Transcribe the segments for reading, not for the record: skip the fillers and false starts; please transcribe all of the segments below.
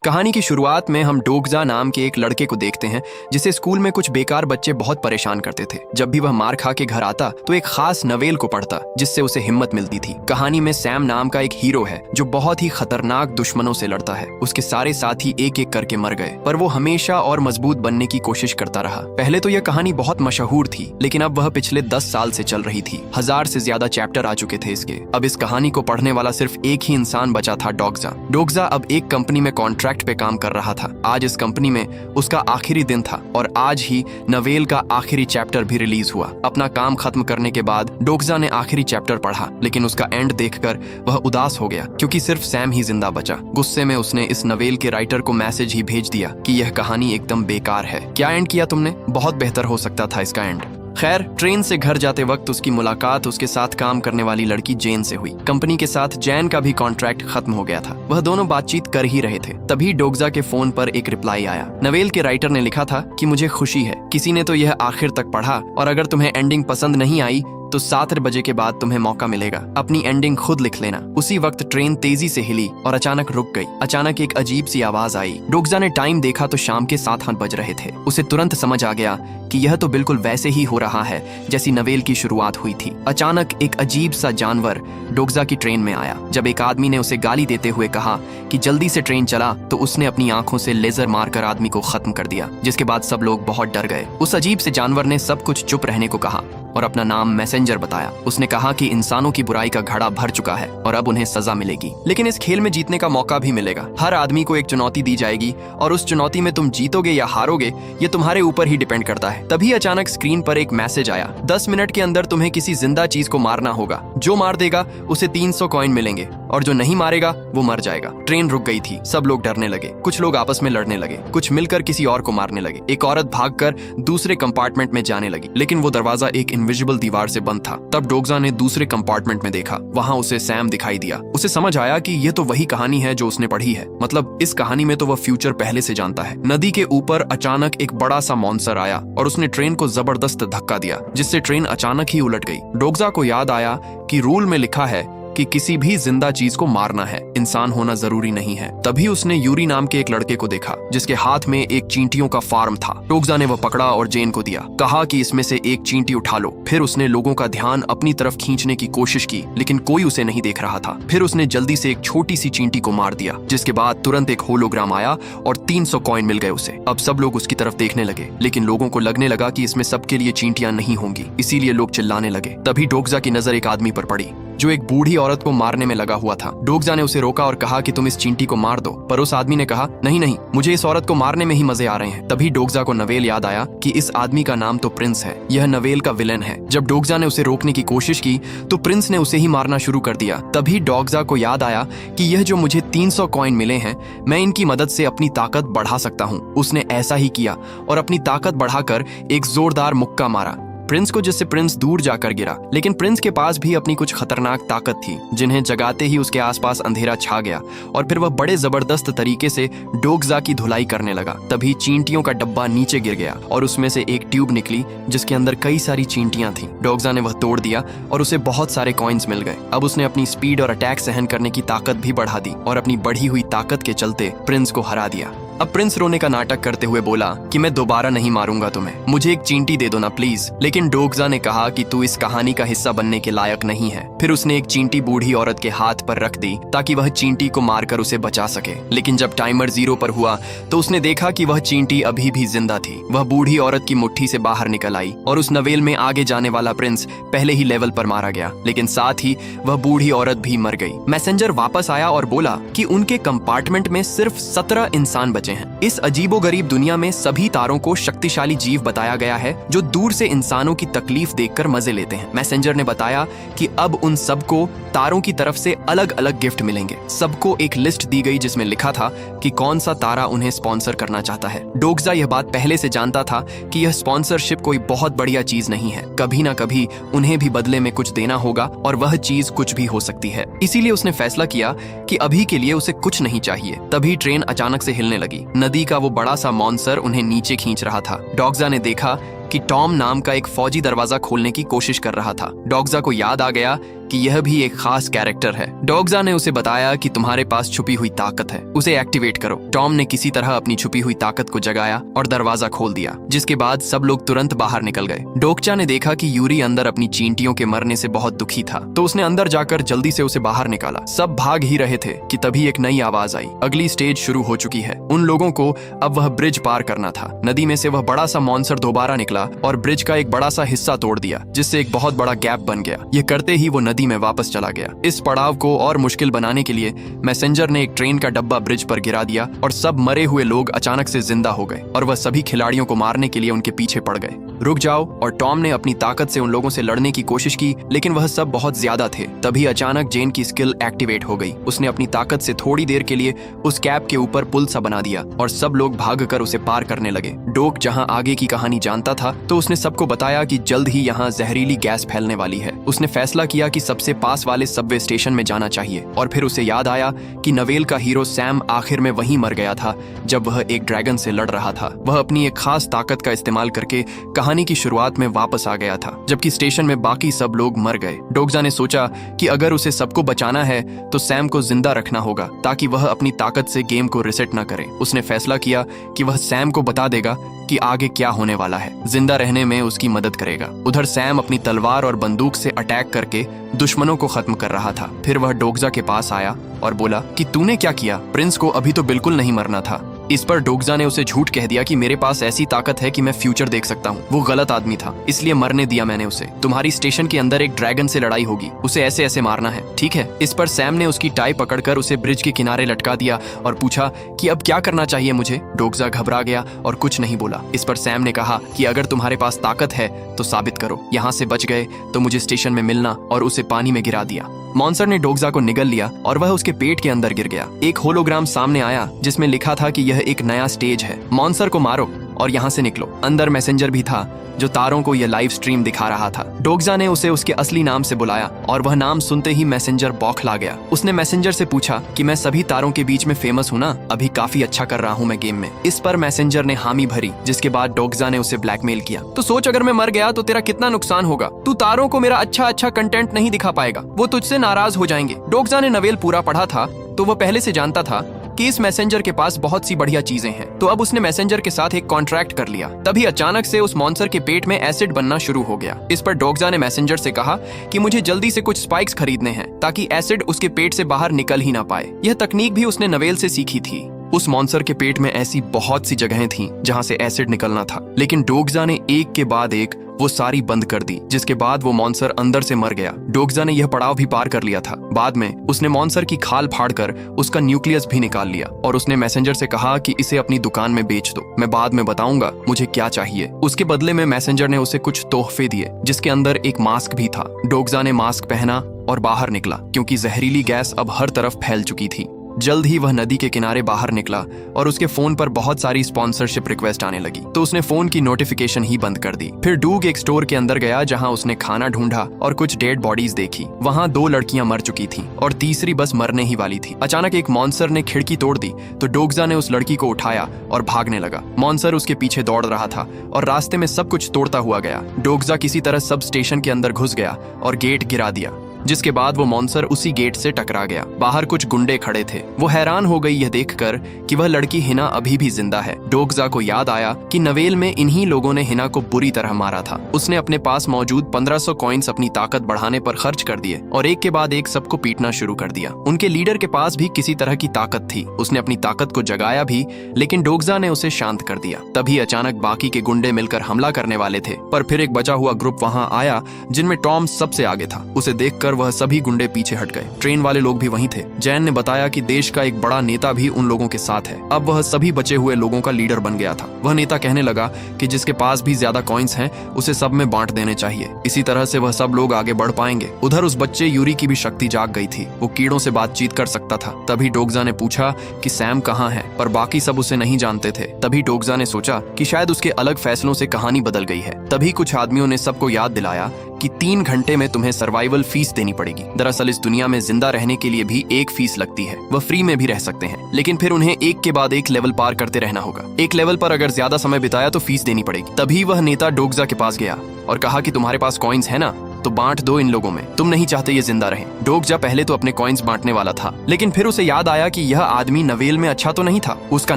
कहानी की शुरुआत में हम डोगजा नाम के एक लड़के को देखते हैं जिसे स्कूल में कुछ बेकार बच्चे बहुत परेशान करते थे। जब भी वह मार खा के घर आता तो एक खास नवेल को पढ़ता जिससे उसे हिम्मत मिलती थी। कहानी में सैम नाम का एक हीरो है जो बहुत ही खतरनाक दुश्मनों से लड़ता है। उसके सारे साथी एक एक करके मर गए पर वो हमेशा और मजबूत बनने की कोशिश करता रहा। पहले तो यह कहानी बहुत मशहूर थी लेकिन अब वह पिछले 10 साल से चल रही थी। 1000 से ज्यादा चैप्टर आ चुके थे इसके। अब इस कहानी को पढ़ने वाला सिर्फ एक ही इंसान बचा था, डोगजा। डोगजा अब एक कंपनी में कॉन्ट्रैक्ट पे काम कर रहा था। आज इस कंपनी में उसका आखिरी दिन था और आज ही नवेल का आखिरी चैप्टर भी रिलीज हुआ। अपना काम खत्म करने के बाद डोगजा ने आखिरी चैप्टर पढ़ा लेकिन उसका एंड देखकर वह उदास हो गया क्योंकि सिर्फ सैम ही जिंदा बचा। गुस्से में उसने इस नवेल के राइटर को मैसेज ही भेज दिया कि यह कहानी एकदम बेकार है। क्या एंड किया तुमने? बहुत बेहतर हो सकता था इसका एंड। खैर, ट्रेन से घर जाते वक्त उसकी मुलाकात उसके साथ काम करने वाली लड़की जेन से हुई। कंपनी के साथ जैन का भी कॉन्ट्रैक्ट खत्म हो गया था। वह दोनों बातचीत कर ही रहे थे, तभी डोगजा के फोन पर एक रिप्लाई आया। नवेल के राइटर ने लिखा था कि मुझे खुशी है किसी ने तो यह आखिर तक पढ़ा और अगर तुम्हें एंडिंग पसंद नहीं आई तो 7 बजे के बाद तुम्हें मौका मिलेगा, अपनी एंडिंग खुद लिख लेना। उसी वक्त ट्रेन तेजी से हिली और अचानक रुक गई। अचानक एक अजीब सी आवाज आई। डोगजा ने टाइम देखा तो शाम के 7 बज रहे थे। उसे तुरंत समझ आ गया कि यह तो बिल्कुल वैसे ही हो रहा है जैसी नवेल की शुरुआत हुई थी। अचानक एक अजीब सा जानवर डोगजा की ट्रेन में आया। जब एक आदमी ने उसे गाली देते हुए कहा कि जल्दी से ट्रेन चला तो उसने अपनी आंखों से लेजर मारकर आदमी को खत्म कर दिया, जिसके बाद सब लोग बहुत डर गए। उस अजीब से जानवर ने सब कुछ चुप रहने को कहा और अपना नाम मैसेंजर बताया। उसने कहा कि इंसानों की बुराई का घड़ा भर चुका है और अब उन्हें सजा मिलेगी, लेकिन इस खेल में जीतने का मौका भी मिलेगा। हर आदमी को एक चुनौती दी जाएगी और उस चुनौती में तुम जीतोगे या हारोगे ये तुम्हारे ऊपर ही डिपेंड करता है। तभी अचानक स्क्रीन पर एक मैसेज आया। 10 मिनट के अंदर तुम्हें किसी जिंदा चीज को मारना होगा। जो मार देगा उसे 300 कॉइन मिलेंगे और जो नहीं मारेगा वो मर जाएगा। ट्रेन रुक गई थी। सब लोग डरने लगे। कुछ लोग आपस में लड़ने लगे, कुछ मिलकर किसी और को मारने लगे। एक औरत भागकर दूसरे कंपार्टमेंट में जाने लगी लेकिन वो दरवाजा एक इनविजिबल दीवार से बंद था। तब डोगजा ने दूसरे कंपार्टमेंट में देखा। वहां उसे सैम दिखाई दिया। उसे समझ आया कि यह तो वही कहानी है जो उसने पढ़ी है। मतलब इस कहानी में तो वह फ्यूचर पहले से जानता है। नदी के ऊपर अचानक एक बड़ा सा मॉन्स्टर आया और उसने ट्रेन को जबरदस्त धक्का दिया जिससे ट्रेन अचानक ही उलट गई। डोगजा को याद आया कि रूल में लिखा है कि किसी भी जिंदा चीज को मारना है, इंसान होना जरूरी नहीं है। तभी उसने यूरी नाम के एक लड़के को देखा जिसके हाथ में एक चींटियों का फार्म था। डोगजा ने वह पकड़ा और जेन को दिया। कहा कि इसमें से एक चींटी उठा लो। फिर उसने लोगों का ध्यान अपनी तरफ खींचने की कोशिश की लेकिन कोई उसे नहीं देख रहा था। फिर उसने जल्दी से एक छोटी सी चींटी को मार दिया जिसके बाद तुरंत एक होलोग्राम आया और 300 कॉइन मिल गए उसे। अब सब लोग उसकी तरफ देखने लगे लेकिन लोगों को लगने लगा कि इसमें सबके लिए चींटियां नहीं होंगी, इसीलिए लोग चिल्लाने लगे। तभी डोगजा की नजर एक आदमी पर पड़ी जो एक बूढ़ी औरत को मारने में लगा हुआ था। डोगजा ने उसे रोका और कहा कि तुम इस चींटी को मार दो, पर उस आदमी ने कहा नहीं नहीं, मुझे इस औरत को मारने में ही मजे आ रहे हैं। तभी डोगजा को नवेल याद आया कि इस आदमी का नाम तो प्रिंस है, यह नवेल का विलेन है। जब डोगजा ने उसे रोकने की कोशिश की तो प्रिंस ने उसे ही मारना शुरू कर दिया। तभी डोगजा को याद आया कि यह जो मुझे 300 कॉइन मिले हैं मैं इनकी मदद से अपनी ताकत बढ़ा सकता हूँ। उसने ऐसा ही किया और अपनी ताकत बढ़ाकर एक जोरदार मुक्का मारा प्रिंस को, जिससे प्रिंस दूर जाकर गिरा। लेकिन प्रिंस के पास भी अपनी कुछ खतरनाक ताकत थी जिन्हें जगाते ही उसके आसपास अंधेरा छा गया और फिर वह बड़े जबरदस्त तरीके से डोगजा की धुलाई करने लगा। तभी चींटियों का डब्बा नीचे गिर गया और उसमें से एक ट्यूब निकली जिसके अंदर कई सारी चींटियां थीं। डोगजा ने वह तोड़ दिया और उसे बहुत सारे कॉइन्स मिल गए। अब उसने अपनी स्पीड और अटैक सहन करने की ताकत भी बढ़ा दी और अपनी बढ़ी हुई ताकत के चलते प्रिंस को हरा दिया। अब प्रिंस रोने का नाटक करते हुए बोला कि मैं दोबारा नहीं मारूंगा तुम्हें, मुझे एक चींटी दे दो ना प्लीज। लेकिन डोगजा ने कहा कि तू इस कहानी का हिस्सा बनने के लायक नहीं है। फिर उसने एक चींटी बूढ़ी औरत के हाथ पर रख दी ताकि वह चींटी को मारकर उसे बचा सके। लेकिन जब टाइमर 0 पर हुआ तो उसने देखा कि वह चींटी अभी भी जिंदा थी। वह बूढ़ी औरत की मुट्ठी से बाहर निकल आई और उस नवेल में आगे जाने वाला प्रिंस पहले ही लेवल पर मारा गया, लेकिन साथ ही वह बूढ़ी औरत भी मर गई। मैसेंजर वापस आया और बोला कि उनके कंपार्टमेंट में सिर्फ 17 इंसान बचे हैं। इस अजीबोगरीब दुनिया में सभी तारों को शक्तिशाली जीव बताया गया है जो दूर से इंसानों की तकलीफ देखकर मजे लेते हैं। मैसेंजर ने बताया कि अब उन सबको तारों की तरफ से अलग अलग गिफ्ट मिलेंगे। सबको एक लिस्ट दी गई जिसमें लिखा था कि कौन सा तारा उन्हें स्पॉन्सर करना चाहता है। डोगजा यह बात पहले से जानता था कि यह स्पॉन्सरशिप कोई बहुत बढ़िया चीज नहीं है। कभी ना कभी उन्हें भी बदले में कुछ देना होगा और वह चीज कुछ भी हो सकती है। इसीलिए उसने फैसला किया कि अभी के लिए उसे कुछ नहीं चाहिए। तभी ट्रेन अचानक से हिलने लगी। नदी का वो बड़ा सा मॉन्स्टर उन्हें नीचे खींच रहा था। डोगजा ने देखा कि टॉम नाम का एक फौजी दरवाजा खोलने की कोशिश कर रहा था। डोगजा को याद आ गया कि यह भी एक खास कैरेक्टर है। डोगजा ने उसे बताया कि तुम्हारे पास छुपी हुई ताकत है, उसे एक्टिवेट करो। टॉम ने किसी तरह अपनी छुपी हुई ताकत को जगाया और दरवाजा खोल दिया, जिसके बाद सब लोग तुरंत बाहर निकल गए। डोगजा ने देखा कि यूरी अंदर अपनी चींटियों के मरने से बहुत दुखी था, तो उसने अंदर जाकर जल्दी से उसे बाहर निकाला। सब भाग ही रहे थे कि तभी एक नई आवाज आई। अगली स्टेज शुरू हो चुकी है। उन लोगों को अब वह ब्रिज पार करना था। नदी में से वह बड़ा सा मॉन्स्टर दोबारा निकला और ब्रिज का एक बड़ा सा हिस्सा तोड़ दिया, जिससे एक बहुत बड़ा गैप बन गया। यह करते ही वो नदी में वापस चला गया। इस पड़ाव को और मुश्किल बनाने के लिए मैसेंजर ने एक ट्रेन का डब्बा ब्रिज पर गिरा दिया और सब मरे हुए लोग अचानक से जिंदा हो गए और वह सभी खिलाड़ियों को मारने के लिए उनके पीछे पड़ गए। रुक जाओ। और टॉम ने अपनी ताकत से उन लोगों से लड़ने की कोशिश की, लेकिन वह सब बहुत ज्यादा थे। तभी अचानक जेन की स्किल एक्टिवेट हो गई। उसने अपनी ताकत से थोड़ी देर के लिए उस कैप के ऊपर पुल सा बना दिया और सब लोग भागकर उसे पार करने लगे। डोक जहां आगे की कहानी जानता था, तो उसने सबको बताया कि जल्द ही यहाँ जहरीली गैस फैलने वाली है। उसने फैसला किया कि सबसे पास वाले सबवे स्टेशन में जाना चाहिए और फिर उसे याद आया कि नवेल का हीरो सैम आखिर में वहीं मर गया था जब वह एक ड्रैगन से लड़ रहा था। वह अपनी एक खास ताकत का इस्तेमाल करके कहानी की शुरुआत में वापस आ गया था, जबकि स्टेशन में बाकी सब लोग मर गए। डोगजा ने सोचा कि अगर उसे सबको बचाना है तो सैम को जिंदा रखना होगा ताकि वह अपनी ताकत से गेम को रिसेट न करे। उसने फैसला किया कि वह सैम को बता देगा कि आगे क्या होने वाला है, जिंदा रहने में उसकी मदद करेगा। उधर सैम अपनी तलवार और बंदूक से अटैक करके दुश्मनों को खत्म कर रहा था। फिर वह डोगजा के पास आया और बोला कि तूने क्या किया? प्रिंस को अभी तो बिल्कुल नहीं मरना था। इस पर डोगजा ने उसे झूठ कह दिया कि मेरे पास ऐसी ताकत है कि मैं फ्यूचर देख सकता हूँ। वो गलत आदमी था, इसलिए मरने दिया मैंने उसे। तुम्हारी स्टेशन के अंदर एक ड्रैगन से लड़ाई होगी, उसे ऐसे ऐसे मारना है, ठीक है? इस पर सैम ने उसकी टाई पकड़कर उसे ब्रिज के किनारे लटका दिया और पूछा कि अब क्या करना चाहिए मुझे। डोगजा घबरा गया और कुछ नहीं बोला। इस पर सैम ने कहा कि अगर तुम्हारे पास ताकत है तो साबित करो। यहाँ से बच गए तो मुझे स्टेशन में मिलना, और उसे पानी में गिरा दिया। मॉन्स्टर ने डोगजा को निगल लिया और वह उसके पेट के अंदर गिर गया। एक होलोग्राम सामने आया जिसमें लिखा था कि यह एक नया स्टेज है, मॉन्स्टर को मारो और यहाँ से निकलो। अंदर मैसेंजर भी था जो तारों को यह लाइव स्ट्रीम दिखा रहा था। डोगजा ने उसे उसके असली नाम से बुलाया और वह नाम सुनते ही मैसेंजर बौखला गया। उसने मैसेंजर से पूछा कि मैं सभी तारों के बीच में फेमस हूँ ना, अभी काफी अच्छा कर रहा हूँ मैं गेम में। इस पर मैसेंजर ने हामी भरी, जिसके बाद डोगजा ने उसे ब्लैकमेल किया। तो सोच, अगर मैं मर गया तो तेरा कितना नुकसान होगा। तू तारों को मेरा अच्छा कंटेंट नहीं दिखा पाएगा, वो तुझसे नाराज हो जाएंगे। डोगजा ने नवेल पूरा पढ़ा था तो वह पहले से जानता था कि इस मैसेंजर के पास बहुत सी बढ़िया चीजें हैं, तो अब उसने मैसेंजर के साथ एक कॉन्ट्रैक्ट कर लिया। तभी अचानक से उस मॉन्स्टर के पेट में एसिड बनना शुरू हो गया। इस पर डोगजा ने मैसेंजर से कहा कि मुझे जल्दी से कुछ स्पाइक्स खरीदने हैं ताकि एसिड उसके पेट से बाहर निकल ही ना पाए। यह तकनीक भी उसने नवेल से सीखी थी। उस मॉन्स्टर के पेट में ऐसी बहुत सी जगहें थीं जहां से एसिड निकलना था, लेकिन डोगजा ने एक के बाद एक वो सारी बंद कर दी, जिसके बाद वो मॉन्स्टर अंदर से मर गया। डोगजा ने यह पड़ाव भी पार कर लिया था। बाद में उसने मॉन्स्टर की खाल फाड़कर उसका न्यूक्लियस भी निकाल लिया और उसने मैसेंजर से कहा कि इसे अपनी दुकान में बेच दो, मैं बाद में बताऊंगा मुझे क्या चाहिए। उसके बदले में मैसेंजर ने उसे कुछ तोहफे दिए, जिसके अंदर एक मास्क भी था। डोगजा ने मास्क पहना और बाहर निकला, क्योंकि जहरीली गैस अब हर तरफ फैल चुकी थी। जल्द ही वह नदी के किनारे बाहर निकला और उसके फोन पर बहुत सारी स्पॉन्सरशिप रिक्वेस्ट आने लगी, तो उसने फोन की नोटिफिकेशन ही बंद कर दी। फिर डूग एक स्टोर के अंदर गया जहां उसने खाना ढूंढा और कुछ डेड बॉडीज देखी। वहां 2 लड़कियां मर चुकी थीं और तीसरी बस मरने ही वाली थी। अचानक एक मॉन्स्टर ने खिड़की तोड़ दी तो डोगजा ने उस लड़की को उठाया और भागने लगा। मॉन्स्टर उसके पीछे दौड़ रहा था और रास्ते में सब कुछ तोड़ता हुआ गया। डोगजा किसी तरह सब स्टेशन के अंदर घुस गया और गेट गिरा दिया, जिसके बाद वो मॉन्स्टर उसी गेट से टकरा गया। बाहर कुछ गुंडे खड़े थे। वो हैरान हो गई यह देखकर कि वह लड़की हिना अभी भी जिंदा है। डोगजा को याद आया कि नवेल में इन्हीं लोगों ने हिना को बुरी तरह मारा था। उसने अपने पास मौजूद 1500 कॉइन्स अपनी ताकत बढ़ाने पर खर्च कर दिए और एक के बाद एक सबको पीटना शुरू कर दिया। उनके लीडर के पास भी किसी तरह की ताकत थी। उसने अपनी ताकत को जगाया भी, लेकिन डोगजा ने उसे शांत कर दिया। तभी अचानक बाकी के गुंडे मिलकर हमला करने वाले थे, पर फिर एक बचा हुआ ग्रुप वहां आया जिनमें टॉम सबसे आगे था। उसे देखकर वह सभी गुंडे पीछे हट गए। ट्रेन वाले लोग भी वहीं थे। जैन ने बताया कि देश का एक बड़ा नेता भी उन लोगों के साथ है। अब वह सभी बचे हुए लोगों का लीडर बन गया था। वह नेता कहने लगा कि जिसके पास भी ज्यादा कॉइन्स हैं उसे सब में बांट देने चाहिए, इसी तरह से वह सब लोग आगे बढ़ पाएंगे। उधर उस बच्चे यूरी की भी शक्ति जाग गई थी। वो कीड़ों से बातचीत कर सकता था। तभी डोगजा ने पूछा कि सैम कहाँ है, पर बाकी सब उसे नहीं जानते थे। तभी डोगजा ने सोचा कि शायद उसके अलग फैसलों से कहानी बदल गई है। तभी कुछ आदमियों ने सबको याद दिलाया कि 3 घंटे में तुम्हें सर्वाइवल फीस देनी पड़ेगी। दरअसल इस दुनिया में जिंदा रहने के लिए भी एक फीस लगती है। वह फ्री में भी रह सकते हैं, लेकिन फिर उन्हें एक के बाद एक लेवल पार करते रहना होगा। एक लेवल पर अगर ज्यादा समय बिताया तो फीस देनी पड़ेगी। तभी वह नेता डोगजा के पास गया और कहा कि तुम्हारे पास कॉइन्स है ना, तो बांट दो इन लोगों में, तुम नहीं चाहते ये जिंदा रहे। डोगजा पहले तो अपने कॉइन्स बांटने वाला था, लेकिन फिर उसे याद आया कि यह आदमी नवेल में अच्छा तो नहीं था। उसका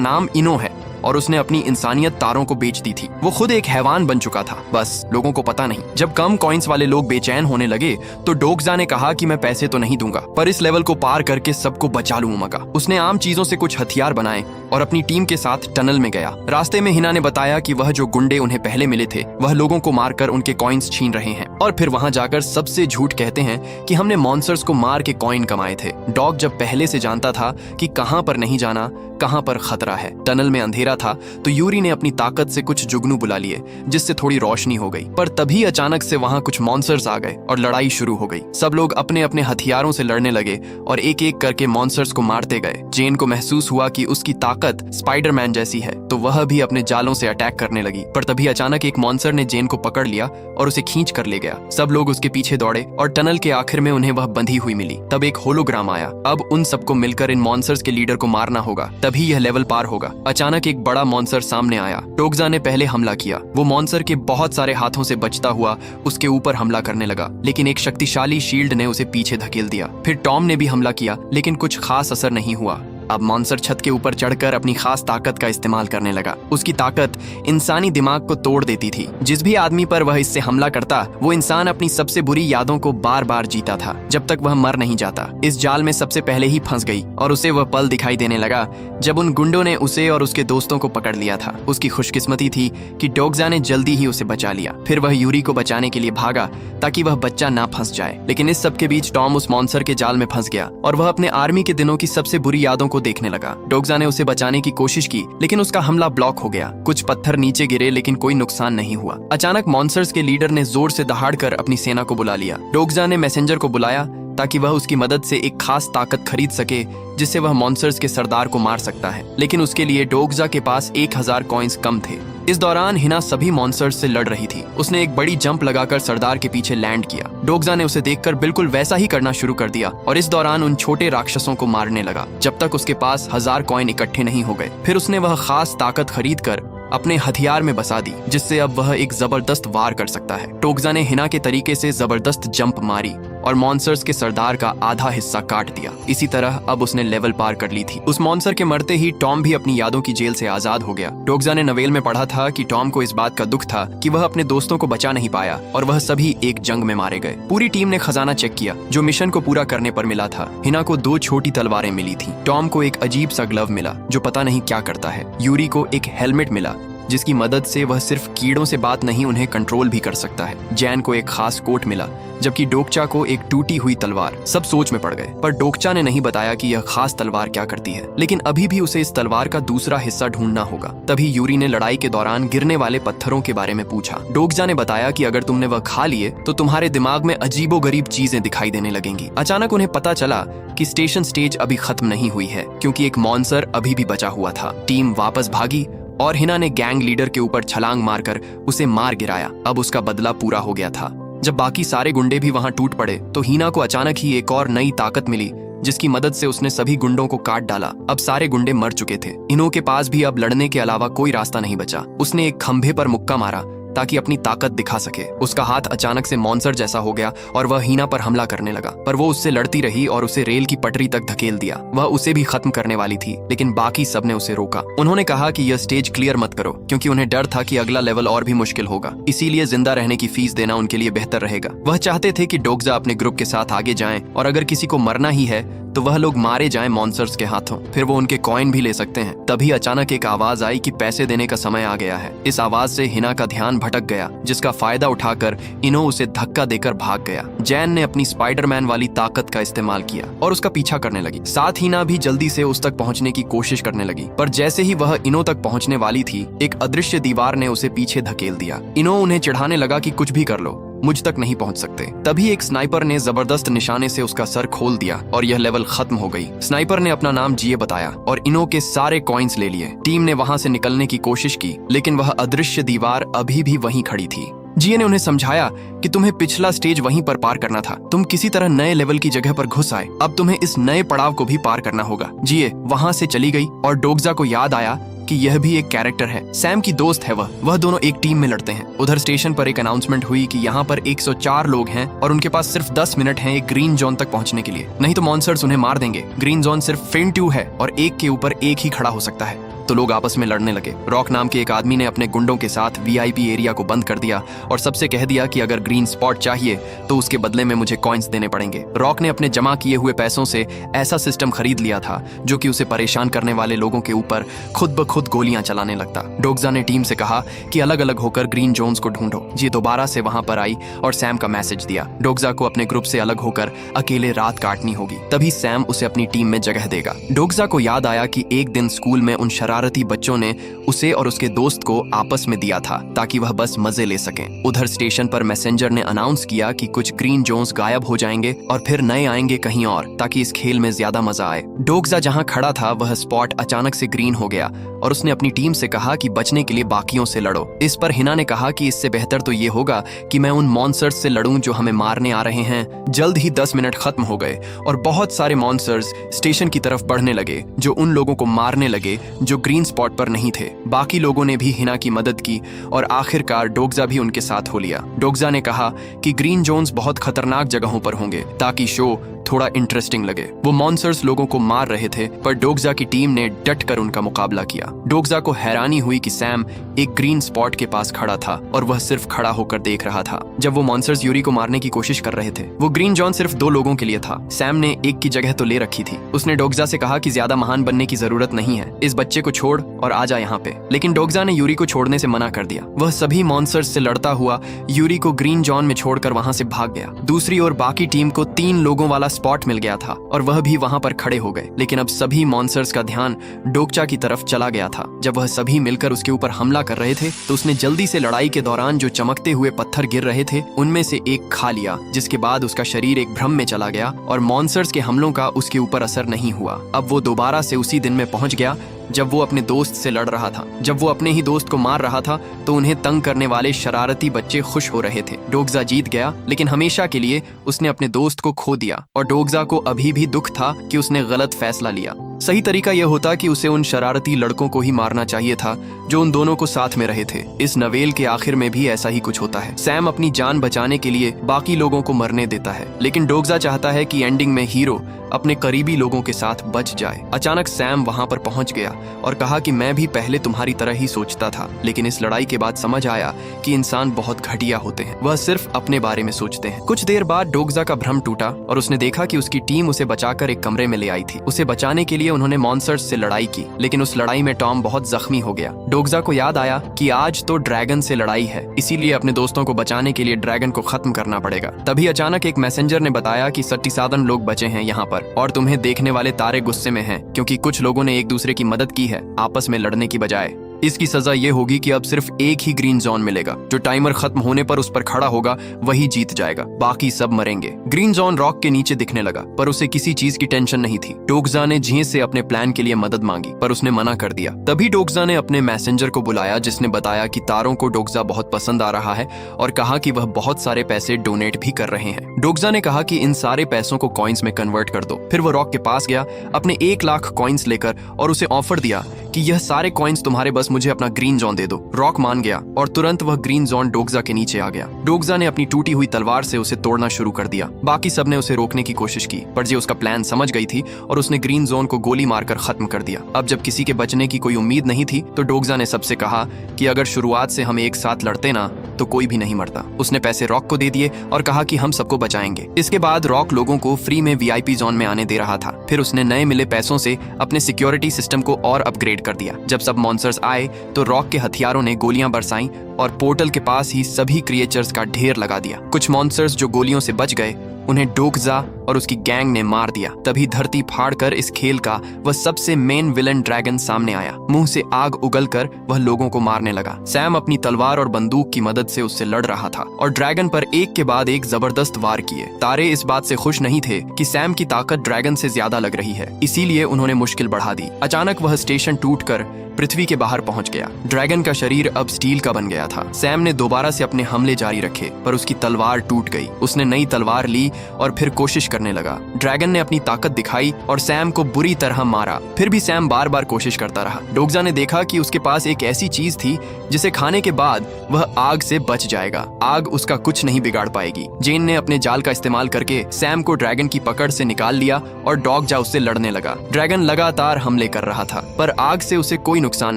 नाम इनो है और उसने अपनी इंसानियत तारों को बेच दी थी। वो खुद एक हैवान बन चुका था, बस लोगों को पता नहीं। जब कम कॉइन्स वाले लोग बेचैन होने लगे तो डोगजा ने कहा कि मैं पैसे तो नहीं दूंगा, पर इस लेवल को पार करके सबको बचा लूंगा। उसने आम चीजों से कुछ हथियार बनाए और अपनी टीम के साथ टनल में गया। रास्ते में हिना ने बताया कि वह जो गुंडे उन्हें पहले मिले थे वह लोगों को मारकर उनके कॉइन्स छीन रहे हैं, और फिर वहां जाकर सबसे झूठ कहते हैं कि हमने मॉन्स्टर्स को मार के कॉइन कमाए थे। डॉग जब पहले से जानता था कि कहां पर नहीं जाना, कहां पर खतरा है। टनल में अंधेरा था तो यूरी ने अपनी ताकत से कुछ जुगनू बुला लिए जिससे थोड़ी रोशनी हो गई, पर तभी अचानक से वहां कुछ मॉन्स्टर्स आ गए और लड़ाई शुरू हो गई। सब लोग अपने अपने हथियारों से लड़ने लगे और एक एक करके मॉन्स्टर्स को मारते गए। जेन को महसूस हुआ कि उसकी ताकत स्पाइडरमैन जैसी है, तो वह भी अपने जालों से अटैक करने लगी, पर तभी अचानक एक मॉन्स्टर ने जेन को पकड़ लिया और उसे खींच कर ले गया। सब लोग उसके पीछे दौड़े और टनल के आखिर में उन्हें वह बंधी हुई मिली। तब एक होलोग्राम आया। अब उन सबको मिलकर इन मॉन्स्टर्स के लीडर को मारना होगा, तभी यह लेवल पार होगा। अचानक एक बड़ा मॉन्स्टर सामने आया। डोगजा ने पहले हमला किया। वो मॉन्स्टर के बहुत सारे हाथों से बचता हुआ उसके ऊपर हमला करने लगा, लेकिन एक शक्तिशाली शील्ड ने उसे पीछे धकेल दिया। फिर टॉम ने भी हमला किया, लेकिन कुछ खास असर नहीं हुआ। अब मॉन्स्टर छत के ऊपर चढ़कर अपनी खास ताकत का इस्तेमाल करने लगा। उसकी ताकत इंसानी दिमाग को तोड़ देती थी। जिस भी आदमी पर वह इससे हमला करता, वो इंसान अपनी सबसे बुरी यादों को बार बार जीता था जब तक वह मर नहीं जाता। इस जाल में सबसे पहले ही फंस गई और उसे वह पल दिखाई देने लगा जब उन गुंडों ने उसे और उसके दोस्तों को पकड़ लिया था। उसकी खुशकिस्मती थी कि डोगजा ने जल्दी ही उसे बचा लिया। फिर वह यूरी को बचाने के लिए भागा ताकि वह बच्चा ना फंस जाए, लेकिन इस सब के बीच टॉम उस मॉन्स्टर के जाल में फंस गया और वह अपने आर्मी के दिनों की सबसे बुरी यादों को देखने लगा। डोगजा ने उसे बचाने की कोशिश की, लेकिन उसका हमला ब्लॉक हो गया। कुछ पत्थर नीचे गिरे, लेकिन कोई नुकसान नहीं हुआ। अचानक मॉन्स्टर्स के लीडर ने जोर से दहाड़कर अपनी सेना को बुला लिया। डोगजा ने मैसेंजर को बुलाया ताकि वह उसकी मदद से एक खास ताकत खरीद सके जिससे वह मॉन्स्टर्स के सरदार को मार सकता है, लेकिन उसके लिए डोगजा के पास 1000 कॉइन्स कम थे। इस दौरान हिना सभी मॉन्स्टर्स से लड़ रही थी। उसने एक बड़ी जंप लगाकर सरदार के पीछे लैंड किया। डोगजा ने उसे देखकर बिल्कुल वैसा ही करना शुरू कर दिया और इस दौरान उन छोटे राक्षसों को मारने लगा जब तक उसके पास 1000 कॉइन इकट्ठे नहीं हो गए। फिर उसने वह खास ताकत खरीद कर अपने हथियार में बसा दी, जिससे अब वह एक जबरदस्त वार कर सकता है। डोगजा ने हिना के तरीके से जबरदस्त जंप मारी और मॉन्स्टर्स के सरदार का आधा हिस्सा काट दिया। इसी तरह अब उसने लेवल पार कर ली थी। उस मॉन्स्टर के मरते ही टॉम भी अपनी यादों की जेल से आजाद हो गया। डोगजा ने नवेल में पढ़ा था कि टॉम को इस बात का दुख था कि वह अपने दोस्तों को बचा नहीं पाया और वह सभी एक जंग में मारे गए। पूरी टीम ने खजाना चेक किया जो मिशन को पूरा करने पर मिला था। हिना को 2 छोटी तलवारें मिली थी। टॉम को एक अजीब सा ग्लव मिला जो पता नहीं क्या करता है। यूरी को एक हेलमेट मिला जिसकी मदद से वह सिर्फ कीड़ों से बात नहीं, उन्हें कंट्रोल भी कर सकता है। जैन को एक खास कोट मिला, जबकि डोगचा को एक टूटी हुई तलवार। सब सोच में पड़ गए, पर डोगचा ने नहीं बताया कि यह खास तलवार क्या करती है, लेकिन अभी भी उसे इस तलवार का दूसरा हिस्सा ढूंढना होगा। तभी यूरी ने लड़ाई के दौरान गिरने वाले पत्थरों के बारे में पूछा। डोगजा ने बताया कि अगर तुमने वह खा लिए तो तुम्हारे दिमाग में अजीबोगरीब चीजें दिखाई देने लगेंगी। अचानक उन्हें पता चला कि स्टेशन स्टेज अभी खत्म नहीं हुई है, क्योंकि एक मॉन्स्टर अभी भी बचा हुआ था। टीम वापस भागी और हिना ने गैंग लीडर के ऊपर छलांग मारकर उसे मार गिराया। अब उसका बदला पूरा हो गया था। जब बाकी सारे गुंडे भी वहां टूट पड़े तो हिना को अचानक ही एक और नई ताकत मिली जिसकी मदद से उसने सभी गुंडों को काट डाला। अब सारे गुंडे मर चुके थे। इनो के पास भी अब लड़ने के अलावा कोई रास्ता नहीं बचा। उसने एक खंभे पर मुक्का मारा ताकि अपनी ताकत दिखा सके। उसका हाथ अचानक से मॉन्स्टर जैसा हो गया और वह हिना पर हमला करने लगा, पर वो उससे लड़ती रही और उसे रेल की पटरी तक धकेल दिया। वह उसे भी खत्म करने वाली थी, लेकिन बाकी सब ने उसे रोका। उन्होंने कहा कि यह स्टेज क्लियर मत करो, क्योंकि उन्हें डर था कि अगला लेवल और भी मुश्किल होगा। इसीलिए जिंदा रहने की फीस देना उनके लिए बेहतर रहेगा। वह चाहते थे कि डोगजा अपने ग्रुप के साथ आगे जाएं और अगर किसी को मरना ही है तो वह लोग मारे जाएं मॉन्स्टर्स के हाथों, फिर वो उनके कॉइन भी ले सकते हैं। तभी अचानक एक आवाज आई कि पैसे देने का समय आ गया है। इस आवाज से हिना का ध्यान भटक गया, जिसका फायदा उठाकर इनो उसे धक्का देकर भाग गया। जैन ने अपनी स्पाइडरमैन वाली ताकत का इस्तेमाल किया और उसका पीछा करने लगी। साथ हिना भी जल्दी से उस तक पहुंचने की कोशिश करने लगी, पर जैसे ही वह इनो तक पहुंचने वाली थी, एक अदृश्य दीवार ने उसे पीछे धकेल दिया। इनो उन्हें चिढ़ाने लगा कि कुछ भी कर लो, मुझ तक नहीं पहुंच सकते। तभी एक स्नाइपर ने जबरदस्त निशाने से उसका सर खोल दिया और यह लेवल खत्म हो गई। स्नाइपर ने अपना नाम जिए बताया और इनो के सारे कॉइन्स ले लिए। टीम ने वहां से निकलने की कोशिश की, लेकिन वह अदृश्य दीवार अभी भी वहीं खड़ी थी। जिए ने उन्हें समझाया कि तुम्हें पिछला स्टेज वहीं पर पार करना था। तुम किसी तरह नए लेवल की जगह पर घुस आए। अब तुम्हें इस नए पड़ाव को भी पार करना होगा। जिए वहां से चली गई और डोगजा को याद आया कि कि यह भी एक कैरेक्टर है। सैम की दोस्त है वह दोनों एक टीम में लड़ते हैं। उधर स्टेशन पर एक अनाउंसमेंट हुई कि यहाँ पर 104 लोग हैं और उनके पास सिर्फ 10 मिनट हैं एक ग्रीन जोन तक पहुंचने के लिए, नहीं तो मॉन्स्टर्स उन्हें मार देंगे। ग्रीन जोन सिर्फ फेंटू है और एक के ऊपर एक ही खड़ा हो सकता है। तो लोग आपस में लड़ने लगे। रॉक नाम के एक आदमी ने अपने गुंडों के साथ वीआईपी एरिया को बंद कर दिया और सबसे कह दिया कि अगर ग्रीन स्पॉट चाहिए तो उसके बदले में मुझे कॉइन्स देने पड़ेंगे। रॉक ने अपने जमा किए हुए पैसों से ऐसा सिस्टम खरीद लिया था जो कि उसे परेशान करने वाले लोगों के ऊपर खुद ब खुद गोलियां चलाने लगता। डोग्जा ने टीम से कहा कि अलग अलग होकर ग्रीन जोन्स को ढूंढो। ये दोबारा से वहां पर आई और सैम का मैसेज दिया। डोग्जा को अपने ग्रुप से अलग होकर अकेले रात काटनी होगी, तभी सैम उसे अपनी टीम में जगह देगा। डोग्जा को याद आया कि एक दिन स्कूल में उन शरारती बच्चों ने उसे और उसके दोस्त को आपस में दिया था ताकि वह बस मजे ले सकें। उधर स्टेशन पर मैसेंजर ने अनाउंस किया कि कुछ ग्रीन जोन्स गायब हो जाएंगे और फिर नए आएंगे कहीं और, ताकि इस खेल में ज्यादा मजा आए। डोग्जा जहां खड़ा था वह स्पॉट अचानक से ग्रीन हो गया और उसने अपनी टीम से कहा कि बचने के लिए बाकियों से लड़ो। इस पर हिना ने कहा कि इससे बेहतर तो ये होगा कि मैं उन मॉन्स्टर्स से लड़ूं जो हमें मारने आ रहे हैं। जल्द ही 10 मिनट खत्म हो गए और बहुत सारे मॉन्स्टर्स स्टेशन की तरफ बढ़ने लगे जो उन लोगों को मारने लगे जो ग्रीन स्पॉट पर नहीं थे। बाकी लोगों ने भी हिना की मदद की और आखिरकार डोग्जा भी उनके साथ हो लिया। डोग्जा ने कहा कि ग्रीन जोन्स बहुत खतरनाक जगहों पर होंगे ताकि शो थोड़ा इंटरेस्टिंग लगे। वो मॉन्स्टर्स लोगों को मार रहे थे पर डोग्जा की टीम ने डट कर उनका मुकाबला किया। डोग्जा को हैरानी हुई कि सैम एक ग्रीन स्पॉट के पास खड़ा था और वह सिर्फ खड़ा होकर देख रहा था जब वो मॉन्स्टर्स यूरी को मारने की कोशिश कर रहे थे। वो ग्रीन जोन सिर्फ 2 लोगों के लिए था। सैम ने एक की जगह तो ले रखी थी। उसने डोग्जा से कहा कि ज्यादा महान बनने की जरूरत नहीं है, इस बच्चे को छोड़ और आ जा यहाँ पे। लेकिन डोग्जा ने यूरी को छोड़ने से मना कर दिया। वह सभी मॉन्स्टर्स से लड़ता हुआ यूरी को ग्रीन जोन में छोड़कर वहां से भाग गया। दूसरी ओर बाकी टीम को 3 लोगों वाला स्पॉट मिल गया था और वह भी वहां पर खड़े हो गए। लेकिन अब सभी मॉन्स्टर्स का ध्यान डोग्जा की तरफ चला गया था। जब वह सभी मिलकर उसके ऊपर हमला कर रहे थे तो उसने जल्दी से लड़ाई के दौरान जो चमकते हुए पत्थर गिर रहे थे उनमें से एक खा लिया, जिसके बाद उसका शरीर एक भ्रम में चला गया और मॉन्स्टर्स के हमलों का उसके ऊपर असर नहीं हुआ। अब वो दोबारा से उसी दिन में पहुंच गया जब वो अपने दोस्त से लड़ रहा था। जब वो अपने ही दोस्त को मार रहा था तो उन्हें तंग करने वाले शरारती बच्चे खुश हो रहे थे। डोग्जा जीत गया लेकिन हमेशा के लिए उसने अपने दोस्त को खो दिया और डोग्जा को अभी भी दुख था कि उसने गलत फैसला लिया। सही तरीका यह होता कि उसे उन शरारती लड़कों को ही मारना चाहिए था जो उन दोनों को साथ में रहे थे। इस नवेल के आखिर में भी ऐसा ही कुछ होता है। सैम अपनी जान बचाने के लिए बाकी लोगों को मरने देता है, लेकिन डोग्जा चाहता है कि एंडिंग में हीरो अपने करीबी लोगों के साथ बच जाए। अचानक सैम वहां पर पहुंच गया और कहा कि मैं भी पहले तुम्हारी तरह ही सोचता था, लेकिन इस लड़ाई के बाद समझ आया कि इंसान बहुत घटिया होते हैं, वह सिर्फ अपने बारे में सोचते हैं। कुछ देर बाद डोग्जा का भ्रम टूटा और उसने देखा कि उसकी टीम उसे बचाकर एक कमरे में ले आई थी। उसे बचाने के लिए उन्होंने मॉन्स्टर्स से लड़ाई की, लेकिन उस लड़ाई में टॉम बहुत जख्मी हो गया। डोग्जा को याद आया कि आज तो ड्रैगन से लड़ाई है, इसीलिए अपने दोस्तों को बचाने के लिए ड्रैगन को खत्म करना पड़ेगा। तभी अचानक एक मैसेंजर ने बताया कि 37 लोग बचे हैं यहाँ पर और तुम्हें देखने वाले तारे गुस्से में हैं क्योंकि कुछ लोगों ने एक दूसरे की मदद की है आपस में लड़ने की बजाय। इसकी सजा ये होगी कि अब सिर्फ एक ही ग्रीन जोन मिलेगा। जो टाइमर खत्म होने पर उस पर खड़ा होगा वही जीत जाएगा, बाकी सब मरेंगे। ग्रीन जोन रॉक के नीचे दिखने लगा पर उसे किसी चीज की टेंशन नहीं थी। डोग्जा ने झीं से अपने प्लान के लिए मदद मांगी पर उसने मना कर दिया। तभी डोग्जा ने अपने मैसेंजर को बुलाया जिसने बताया कि तारों को डोग्जा बहुत पसंद आ रहा है और कहा कि वह बहुत सारे पैसे डोनेट भी कर रहे हैं। डोग्जा ने कहा कि इन सारे पैसों को कॉइन्स में कन्वर्ट कर दो। फिर वो रॉक के पास गया अपने 1 लाख कॉइन्स लेकर और उसे ऑफर दिया कि यह सारे कॉइन्स तुम्हारे, बस मुझे अपना ग्रीन जोन दे दो। रॉक मान गया और तुरंत वह ग्रीन जोन डोग्जा के नीचे आ गया। डोग्जा ने अपनी टूटी हुई तलवार से उसे तोड़ना शुरू कर दिया। बाकी सब ने उसे रोकने की कोशिश की पर जी उसका प्लान समझ गई थी और उसने ग्रीन जोन को गोली मारकर खत्म कर दिया। अब जब किसी के बचने की कोई उम्मीद नहीं थी तो डोग्जा ने सबसे कहा कि अगर शुरुआत से हम एक साथ लड़ते ना तो कोई भी नहीं मरता। उसने पैसे रॉक को दे दिए और कहा कि हम सबको बचाएंगे। इसके बाद रॉक लोगों को फ्री में वीआईपी जोन में आने दे रहा था। फिर उसने नए मिले पैसों से अपने सिक्योरिटी सिस्टम को और अपग्रेड कर दिया। जब सब मॉन्स्टर्स आए तो रॉक के हथियारों ने गोलियां बरसाईं और पोर्टल के पास ही सभी क्रिएचर्स का ढेर लगा दिया। कुछ मॉन्स्टर्स जो गोलियों से बच गए उन्हें डोग्जा और उसकी गैंग ने मार दिया। तभी धरती फाड़कर इस खेल का वह सबसे मेन विलन ड्रैगन सामने आया। मुंह से आग उगलकर वह लोगों को मारने लगा। सैम अपनी तलवार और बंदूक की मदद से उससे लड़ रहा था और ड्रैगन पर एक के बाद एक जबरदस्त वार किए। तारे इस बात से खुश नहीं थे कि सैम की ताकत ड्रैगन से ज्यादा लग रही है, इसीलिए उन्होंने मुश्किल बढ़ा दी। अचानक वह स्टेशन टूटकर पृथ्वी के बाहर पहुंच गया। ड्रैगन का शरीर अब स्टील का बन गया था। सैम ने दोबारा से अपने हमले जारी रखे, पर उसकी तलवार टूट गई। उसने नई तलवार ली और फिर कोशिश करने लगा। ड्रैगन ने अपनी ताकत दिखाई और सैम को बुरी तरह मारा। फिर भी सैम बार बार कोशिश करता रहा। डोगजा ने देखा कि उसके पास एक ऐसी चीज थी जिसे खाने के बाद वह आग से बच जाएगा। आग उसका कुछ नहीं बिगाड़ पाएगी। जेन ने अपने जाल का इस्तेमाल करके सैम को ड्रैगन की पकड़ से निकाल लिया और डोगजा उससे लड़ने लगा। ड्रैगन लगातार हमले कर रहा था, पर आग से उसे कोई नुकसान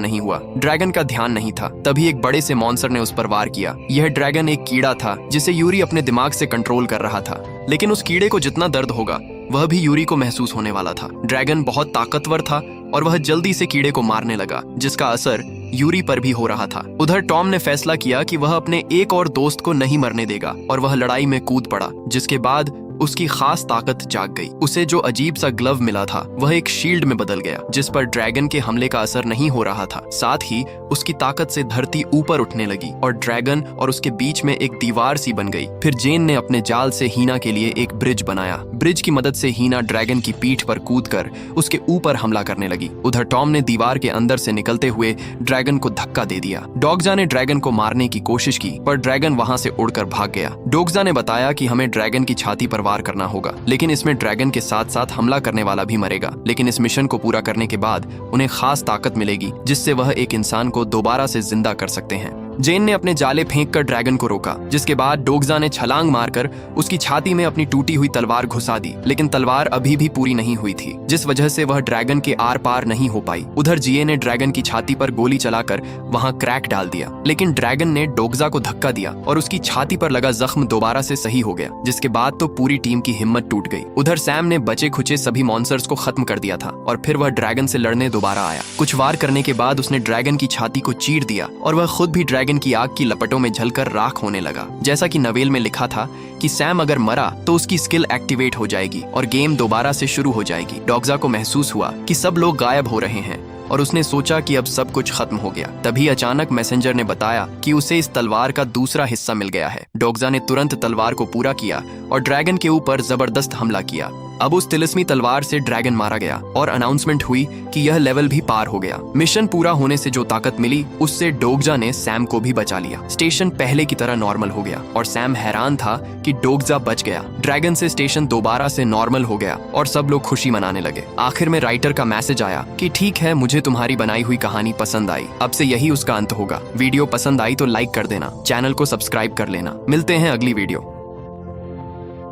नहीं हुआ। ड्रैगन का ध्यान नहीं था। तभी एक बड़े से मॉन्स्टर ने उस पर वार किया। यह ड्रैगन एक कीड़ा था जिसे यूरी अपने दिमाग से कंट्रोल कर रहा था, लेकिन उस कीड़े को जितना दर्द होगा वह भी यूरी को महसूस होने वाला था। ड्रैगन बहुत ताकतवर था और वह जल्दी से कीड़े को मारने लगा, जिसका असर यूरी पर भी हो रहा था। उधर टॉम ने फैसला किया कि वह अपने एक और दोस्त को नहीं मरने देगा और वह लड़ाई में कूद पड़ा, जिसके बाद उसकी खास ताकत जाग गई। उसे जो अजीब सा ग्लव मिला था वह एक शील्ड में बदल गया, जिस पर ड्रैगन के हमले का असर नहीं हो रहा था। साथ ही उसकी ताकत से धरती ऊपर उठने लगी और ड्रैगन और उसके बीच में एक दीवार सी बन गई। फिर जेन ने अपने जाल से हीना के लिए एक ब्रिज बनाया। ब्रिज की मदद से हीना ड्रैगन की पीठ पर कूदकर उसके ऊपर हमला करने लगी। उधर टॉम ने दीवार के अंदर से निकलते हुए ड्रैगन को धक्का दे दिया। डोगजा ने ड्रैगन को मारने की कोशिश की, पर ड्रैगन वहां से उड़कर भाग गया। डोगजा ने बताया कि हमें ड्रैगन की छाती पर वार करना होगा, लेकिन इसमें ड्रैगन के साथ साथ हमला करने वाला भी मरेगा। लेकिन इस मिशन को पूरा करने के बाद उन्हें खास ताकत मिलेगी, जिससे वह एक इंसान को दोबारा से जिंदा कर सकते हैं। जेन ने अपने जाले फेंककर ड्रैगन को रोका, जिसके बाद डोगजा ने छलांग मारकर उसकी छाती में अपनी टूटी हुई तलवार घुसा दी। लेकिन तलवार अभी भी पूरी नहीं हुई थी, जिस वजह से वह ड्रैगन के आर पार नहीं हो पाई। उधर जिए ने ड्रैगन की छाती पर गोली चलाकर वहां क्रैक डाल दिया, लेकिन ड्रैगन ने डोगजा को धक्का दिया और उसकी छाती पर लगा जख्म दोबारा से सही हो गया, जिसके बाद तो पूरी टीम की हिम्मत टूट गई। उधर सैम ने बचे खुचे सभी मॉन्स्टर्स को खत्म कर दिया था और फिर वह ड्रैगन से लड़ने दोबारा आया। कुछ वार करने के बाद उसने ड्रैगन की छाती को चीर दिया और वह खुद भी ड्रैगन की आग की लपटों में जलकर राख होने लगा। जैसा कि नवेल में लिखा था कि सैम अगर मरा तो उसकी स्किल एक्टिवेट हो जाएगी और गेम दोबारा से शुरू हो जाएगी। डोगजा को महसूस हुआ कि सब लोग गायब हो रहे हैं और उसने सोचा कि अब सब कुछ खत्म हो गया। तभी अचानक मैसेंजर ने बताया कि उसे इस तलवार का दूसरा हिस्सा मिल गया है। डोगजा ने तुरंत तलवार को पूरा किया और ड्रैगन के ऊपर जबरदस्त हमला किया। अब उस तिलिस्मी तलवार से ड्रैगन मारा गया और अनाउंसमेंट हुई कि यह लेवल भी पार हो गया। मिशन पूरा होने से जो ताकत मिली उससे डोगजा ने सैम को भी बचा लिया। स्टेशन पहले की तरह नॉर्मल हो गया और सैम हैरान था कि डोगजा बच गया। ड्रैगन से स्टेशन दोबारा से नॉर्मल हो गया और सब लोग खुशी मनाने लगे। आखिर में राइटर का मैसेज आया कि ठीक है, मुझे तुम्हारी बनाई हुई कहानी पसंद आई, अब से यही उसका अंत होगा। वीडियो पसंद आई तो लाइक कर देना, चैनल को सब्सक्राइब कर लेना। मिलते हैं अगली वीडियो।